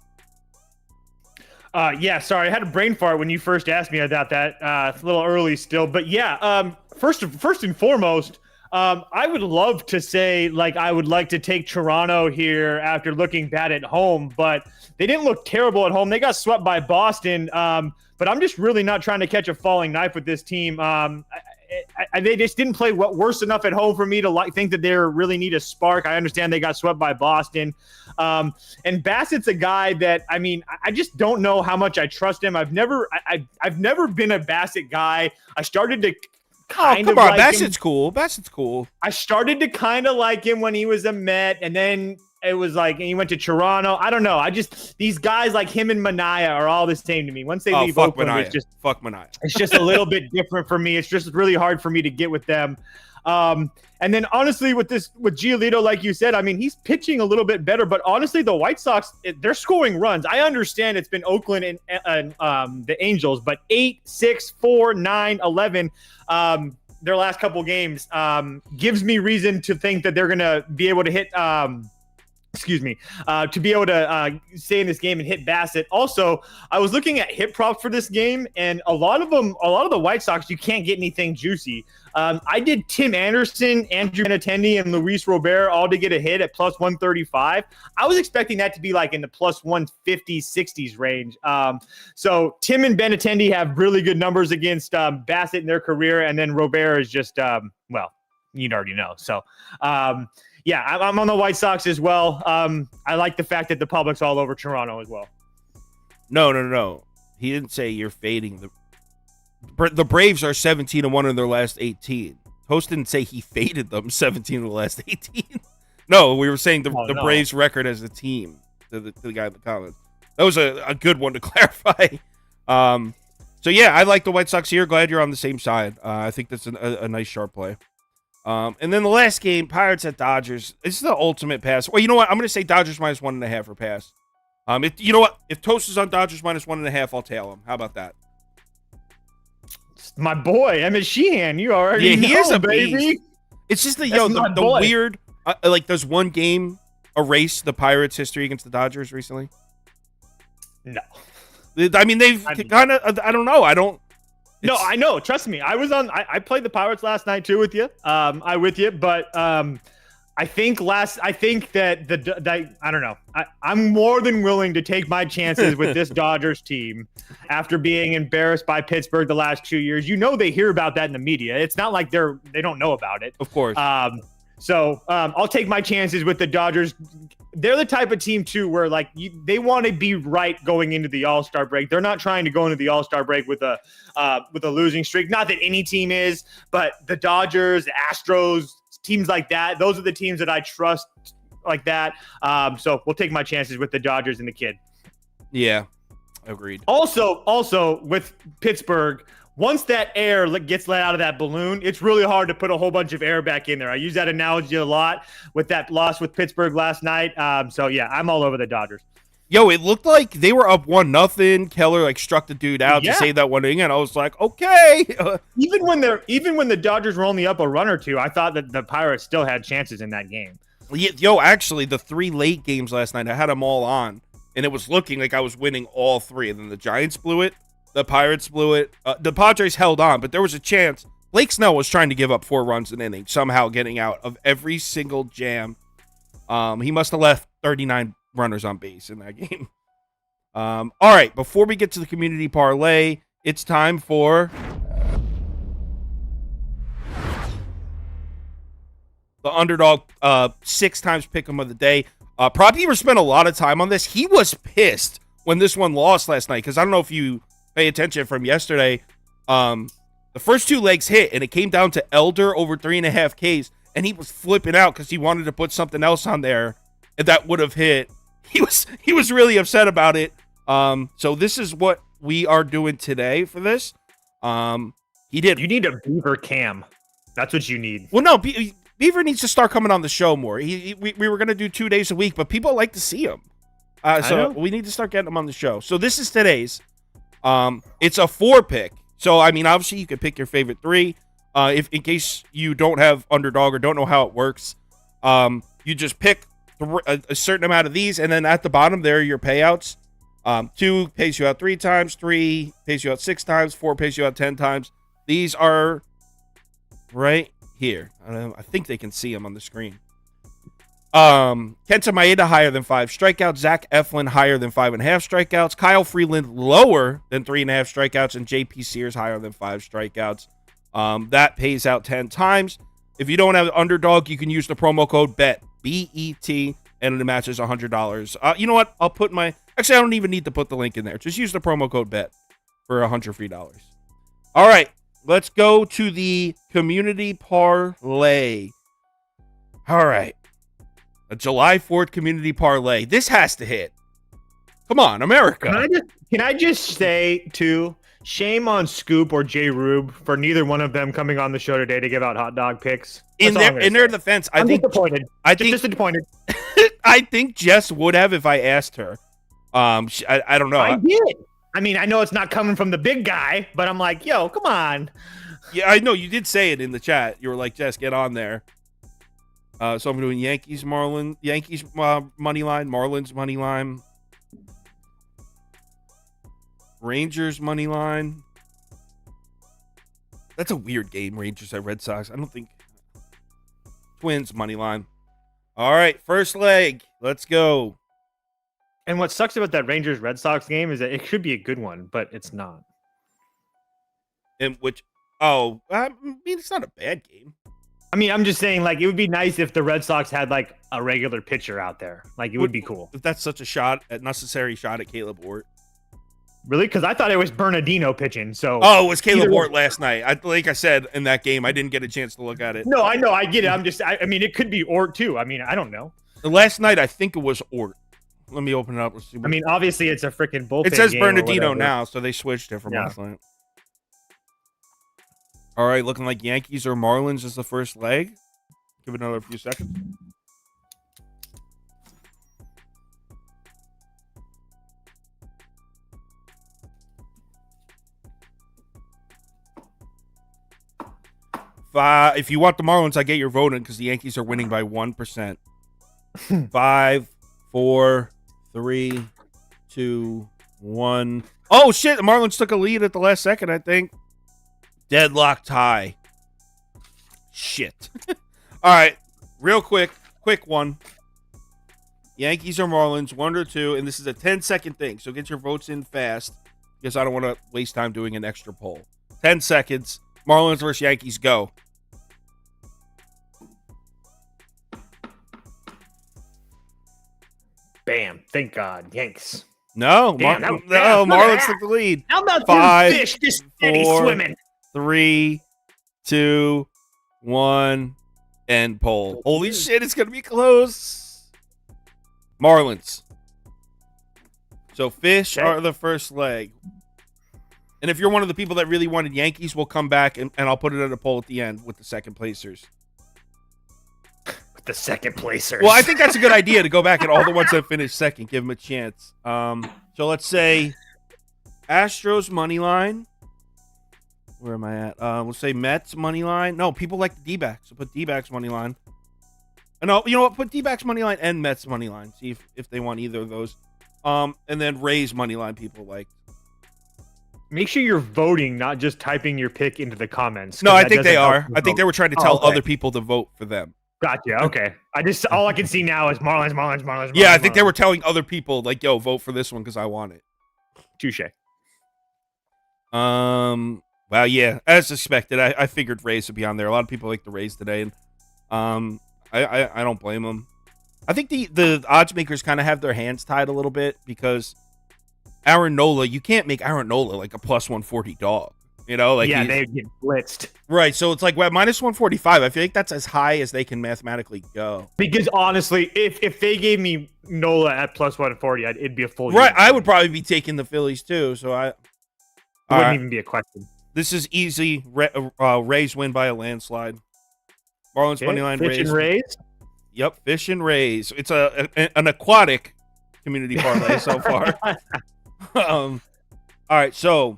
Yeah, sorry, I had a brain fart when you first asked me about that. It's a little early still, but yeah. First and foremost, I would love to say I would like to take Toronto here after looking bad at home, but they didn't look terrible at home. They got swept by Boston. But I'm just really not trying to catch a falling knife with this team. They just didn't play worse enough at home for me to think that they really need a spark. I understand they got swept by Boston. And Bassett's a guy that, I just don't know how much I trust him. I've never been a Bassett guy. I started to Bassett's cool. Bassett's cool. I started to kind of like him when he was a Met, and then it was he went to Toronto. I don't know. These guys like him and Manaea are all the same to me. Once they leave Oakland, fuck Manaea. It's just a little bit different for me. It's just really hard for me to get with them. And then honestly, with Giolito, like you said, he's pitching a little bit better. But honestly, the White Sox, they're scoring runs. I understand it's been Oakland and the Angels, but 8, 6, 4, 9, 11. their last couple games gives me reason to think that they're going to be able to hit to be able to stay in this game and hit Bassett. Also, I was looking at hit props for this game, and a lot of the White Sox, you can't get anything juicy. I did Tim Anderson, Andrew Benintendi, and Luis Robert all to get a hit at plus 135. I was expecting that to be like in the plus 150s, 60s range. So Tim and Benintendi have really good numbers against Bassett in their career, and then Robert is just, well, you'd already know. So, yeah, I'm on the White Sox as well. I like the fact that the public's all over Toronto as well. No. He didn't say you're fading. The Braves are 17-1 in their last 18. Host didn't say he faded them 17 of the last 18. No, we were saying the Braves record as a team to the guy in the comments. That was a good one to clarify. So, yeah, I like the White Sox here. Glad you're on the same side. I think that's a nice sharp play. And then the last game, Pirates at Dodgers. This is the ultimate pass. Well, you know what? I'm going to say Dodgers minus 1.5 for pass. You know what? If Toast is on Dodgers minus 1.5, I'll tail him. How about that? My boy, Emmett Sheehan. You already know, he is a baby. Beast. It's just the weird, like, does one game erase the Pirates' history against the Dodgers recently? No. I mean, they've kind of, I don't know. No, I know. Trust me. I played the Pirates last night too with you. But I think that I don't know. I'm more than willing to take my chances with this Dodgers team after being embarrassed by Pittsburgh the last 2 years. You know, they hear about that in the media. It's not like they don't know about it. Of course. So I'll take my chances with the Dodgers. They're the type of team too where like they want to be right going into the All-Star break. They're not trying to go into the All-Star break with a losing streak. Not that any team is, but the Dodgers, the Astros, teams like that, those are the teams that I trust like that. So we'll take my chances with the Dodgers and the kid. Yeah, agreed. Also with Pittsburgh, once that air gets let out of that balloon, it's really hard to put a whole bunch of air back in there. I use that analogy a lot with that loss with Pittsburgh last night. So yeah, I'm all over the Dodgers. Yo, it looked like they were up 1-0. Keller struck the dude out to save that one inning, and I was like, okay. Even when the Dodgers were only up a run or two, I thought that the Pirates still had chances in that game. Yo, actually, the 3 late games last night, I had them all on, and it was looking like I was winning all 3. And then the Giants blew it, the Pirates blew it, the Padres held on, but there was a chance. Blake Snell was trying to give up 4 runs an inning, somehow getting out of every single jam. He must have left 39 runners on base in that game. All right, before we get to the community parlay, it's time for the Underdog 6 times pick'em of the day. Prop Beaver spent a lot of time on this. He was pissed when this one lost last night because I don't know if you pay attention from yesterday. The first 2 legs hit, and it came down to Elder over 3.5 Ks, and he was flipping out because he wanted to put something else on there that would have hit. He was really upset about it. So this is what we are doing today for this. He did. You need a Beaver cam. That's what you need. Well, no, Beaver needs to start coming on the show more. We were going to do 2 days a week, but people like to see him. So we need to start getting him on the show. So this is today's. It's a 4-pick. So, I mean, obviously you could pick your favorite 3. If in case you don't have Underdog or don't know how it works, you just pick a certain amount of these, and then at the bottom there are your payouts. 2 pays you out 3 times, 3 pays you out 6 times, 4 pays you out 10 times. These are right here. I think they can see them on the screen. Kenta Maeda higher than 5 strikeouts, Zach Eflin higher than 5.5 strikeouts, Kyle Freeland lower than 3.5 strikeouts, and JP Sears higher than 5 strikeouts. That pays out 10 times. If you don't have Underdog, you can use the promo code BET, B-E-T, and it matches $100. You know what? I'll put actually, I don't even need to put the link in there. Just use the promo code BET for $100 free. All right, let's go to the community parlay. All right, a July 4th community parlay. This has to hit. Come on, America. Can I just say, too, shame on Scoop or J. Rube for neither one of them coming on the show today to give out hot dog picks. In their defense, I'm disappointed. Just disappointed. I think Jess would have if I asked her. I don't know. I did. I mean, I know it's not coming from the big guy, but I'm like, yo, come on. Yeah, I know you did say it in the chat. You were like, Jess, get on there. So I'm doing Yankees money line, Marlins money line, Rangers money line. That's a weird game, Rangers at Red Sox. I don't think. Twins money line. All right, first leg. Let's go. And what sucks about that Rangers Red Sox game is that it should be a good one, but it's not. I mean, it's not a bad game. I mean, I'm just saying, like, it would be nice if the Red Sox had like a regular pitcher out there. Like, it would be cool. If that's such a necessary shot at Caleb Ort. Really? Because I thought it was Bernardino pitching. So it was Caleb Ort last night. Like I said in that game, I didn't get a chance to look at it. No, I know, I get it. I mean, it could be Ort too. I mean, I don't know. Last night, I think it was Ort. Let me open it up. Let's see. I mean, obviously, it's a freaking bullpen. It says game Bernardino now, so they switched it from last night. All right, looking like Yankees or Marlins is the first leg. Give it another few seconds. If you want the Marlins, I get your vote in because the Yankees are winning by 1%. 5, 4, 3, 2, 1. Oh, shit. The Marlins took a lead at the last second, I think. Deadlock tie. Shit. All right. Real quick one. Yankees or Marlins, 1 or 2. And this is a 10-second thing. So get your votes in fast because I don't want to waste time doing an extra poll. 10 seconds. Marlins versus Yankees, go. Bam. Thank God. Yanks. No. Marlins took the lead. How about 5, fish just steady 4, swimming? 3, 2, 1, end poll. Holy shit, it's going to be close. Marlins. So fish are the first leg. And if you're one of the people that really wanted Yankees, we'll come back and I'll put it at a poll at the end with the second placers. With the second placers. Well, I think that's a good idea to go back and all the ones that finished second, give them a chance. So let's say Astros money line. Where am I at? We'll say Mets money line. No, people like the D-backs. So put D-backs money line. No, you know what? Put D-backs money line and Mets money line. See if they want either of those. And then Rays money line people like. Make sure you're voting, not just typing your pick into the comments. No, I think they are. I think they were trying to tell other people to vote for them. Gotcha. Okay. All I can see now is Marlins. Yeah, I think they were telling other people like, "Yo, vote for this one because I want it." Touche. Well, yeah, as expected, I figured Rays would be on there. A lot of people like the Rays today, and I don't blame them. I think the odds makers kind of have their hands tied a little bit because Aaron Nola, you can't make Aaron Nola like a plus 140 dog. You know, like they get blitzed. Right, so it's like minus 145. I feel like that's as high as they can mathematically go. Because honestly, if they gave me Nola at plus 140, it'd be a full. Right, I would probably be taking the Phillies too. So it wouldn't even be a question. This is easy. Rays win by a landslide. Marlins money line. Fish and Rays. Yep, fish and Rays. It's an aquatic community parlay so far. All right, so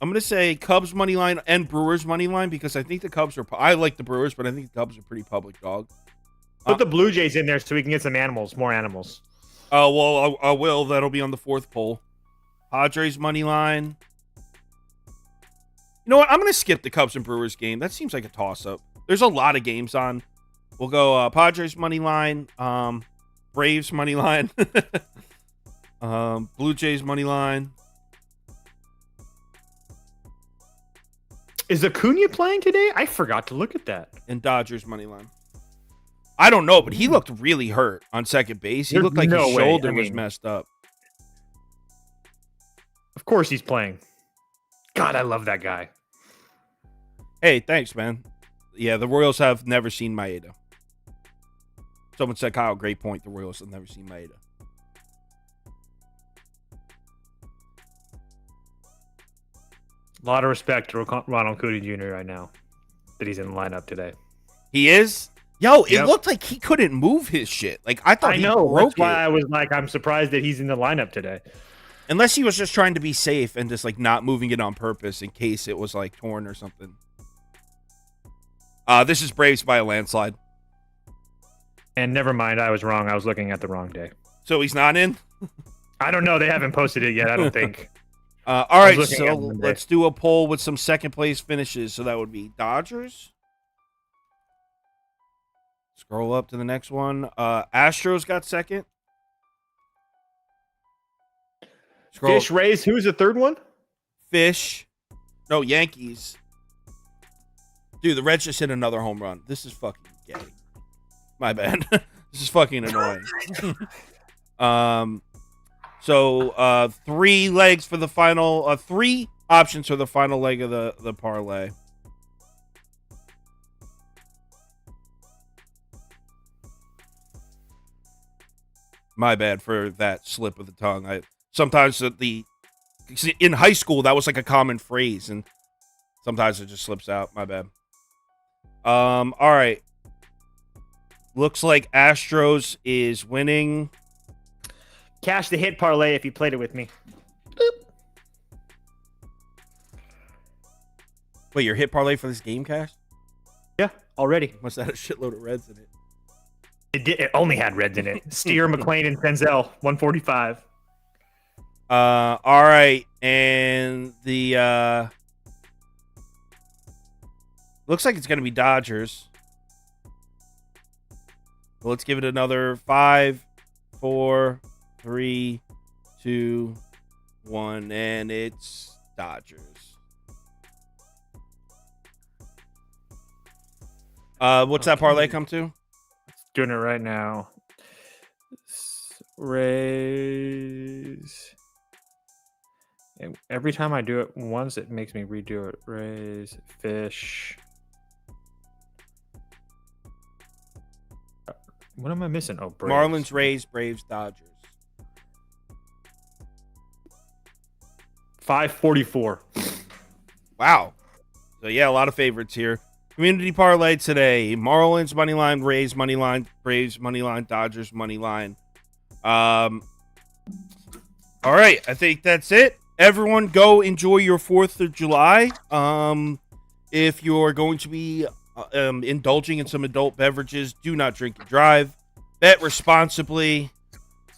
I'm going to say Cubs money line and Brewers money line because I think the Cubs are. I like the Brewers, but I think the Cubs are pretty public dog. Put the Blue Jays in there so we can get some more animals. Oh, well, I will. That'll be on the fourth poll. Padres money line. You know what? I'm going to skip the Cubs and Brewers game. That seems like a toss-up. There's a lot of games on. We'll go Padres money line, Braves money line, Blue Jays money line. Is Acuna playing today? I forgot to look at that. And Dodgers money line. I don't know, but he looked really hurt on second base. He looked like his shoulder was messed up. Of course he's playing. God, I love that guy. Hey, thanks, man. Yeah, the Royals have never seen Maeda. Someone said, Kyle, great point. The Royals have never seen Maeda. A lot of respect to Ronald Acuña Jr. right now that he's in the lineup today. He is? Yo, it looked like he couldn't move his shit. Like, I thought he broke That's why I was like, I'm surprised that he's in the lineup today. Unless he was just trying to be safe and just like not moving it on purpose in case it was like torn or something. This is Braves by a landslide. And never mind, I was wrong. I was looking at the wrong day. So he's not in? I don't know. They haven't posted it yet, I don't think. All right, so let's do a poll with some second place finishes. So that would be Dodgers. Scroll up to the next one. Astros got second. Fish, Rays. Who's the third one? Fish. No, Yankees. Dude, the Reds just hit another home run. This is fucking gay. My bad. This is fucking annoying. So 3 legs for the final. 3 options for the final leg of the parlay. My bad for that slip of the tongue. Sometimes in high school that was like a common phrase, and sometimes it just slips out. My bad. All right. Looks like Astros is winning. Cash the hit parlay if you played it with me. Boop. Wait, your hit parlay for this game, Cash? Yeah, already. Must have had a shitload of Reds in it. It only had Reds in it. Steer, McLean, and Senzel, 145. All right, and the looks like it's gonna be Dodgers. Well, let's give it another 5, 4, 3, 2, 1, and it's Dodgers. What's that parlay come to? Doing it right now. Rays. And every time I do it once, it makes me redo it. Rays, Fish. What am I missing? Oh, Braves. Marlins, Rays, Braves, Dodgers. 544. Wow. So yeah, a lot of favorites here. Community parlay today: Marlins money line, Rays money line, Braves money line, Dodgers money line. All right, I think that's it. Everyone, go enjoy your 4th of July. If you're going to be indulging in some adult beverages, do not drink and drive. Bet responsibly.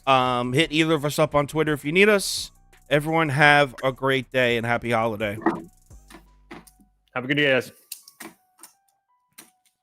Hit either of us up on Twitter if you need us. Everyone have a great day and happy holiday. Have a good day, guys.